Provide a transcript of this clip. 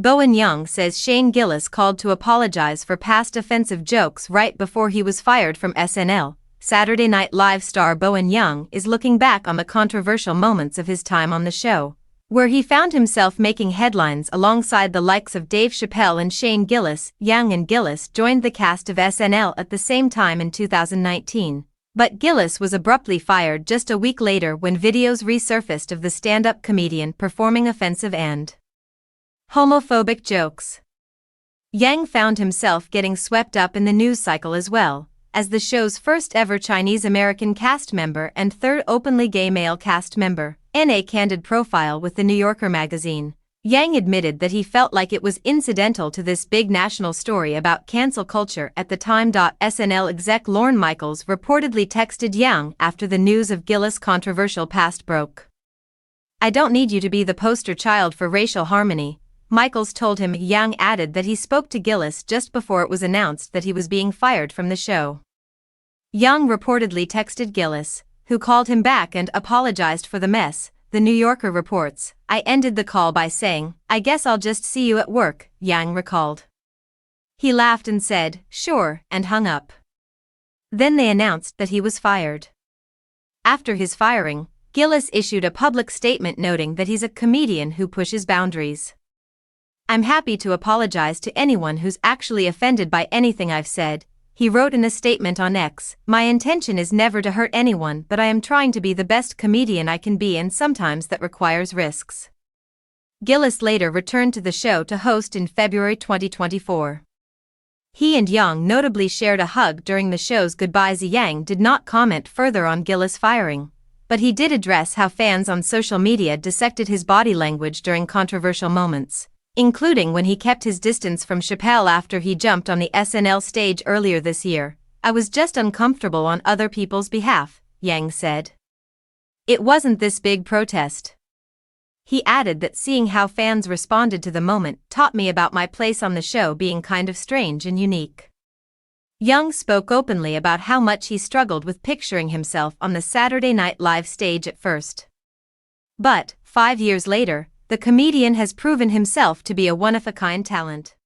Bowen says Shane Gillis called to apologize for past offensive jokes right before he was fired from SNL. Saturday Night Live star Bowen is looking back on the controversial moments of his time on the show, where he found himself making headlines alongside the likes of Dave Chappelle and Shane Gillis. Young and Gillis joined the cast of SNL at the same time in 2019. But Gillis was abruptly fired just a week later when videos resurfaced of the stand-up comedian performing offensive and homophobic jokes. Yang found himself getting swept up in the news cycle as well, as the show's first-ever Chinese-American cast member and third openly gay male cast member. In a candid profile with The New Yorker magazine, Yang admitted that he felt like it was incidental to this big national story about cancel culture at the time. SNL exec Lorne Michaels reportedly texted Yang after the news of Gillis' controversial past broke. "I don't need you to be the poster child for racial harmony," Michaels told him. Yang added that he spoke to Gillis just before it was announced that he was being fired from the show. Yang reportedly texted Gillis, who called him back and apologized for the mess. The New Yorker reports, "I ended the call by saying, 'I guess I'll just see you at work,'" Yang recalled. He laughed and said, "Sure," and hung up. Then they announced that he was fired. After his firing, Gillis issued a public statement noting that he's a comedian who pushes boundaries. "I'm happy to apologize to anyone who's actually offended by anything I've said," he wrote in a statement on X. "My intention is never to hurt anyone, but I am trying to be the best comedian I can be, and sometimes that requires risks." Gillis later returned to the show to host in February 2024. He and Yang notably shared a hug during the show's goodbyes. Yang did not comment further on Gillis' firing, but he did address how fans on social media dissected his body language during controversial moments, including when he kept his distance from Chappelle after he jumped on the SNL stage earlier this year. "I was just uncomfortable on other people's behalf," Yang said. "It wasn't this big protest." He added that seeing how fans responded to the moment taught me about my place on the show being kind of strange and unique. Yang spoke openly about how much he struggled with picturing himself on the Saturday Night Live stage at first. But, 5 years later, the comedian has proven himself to be a one-of-a-kind talent.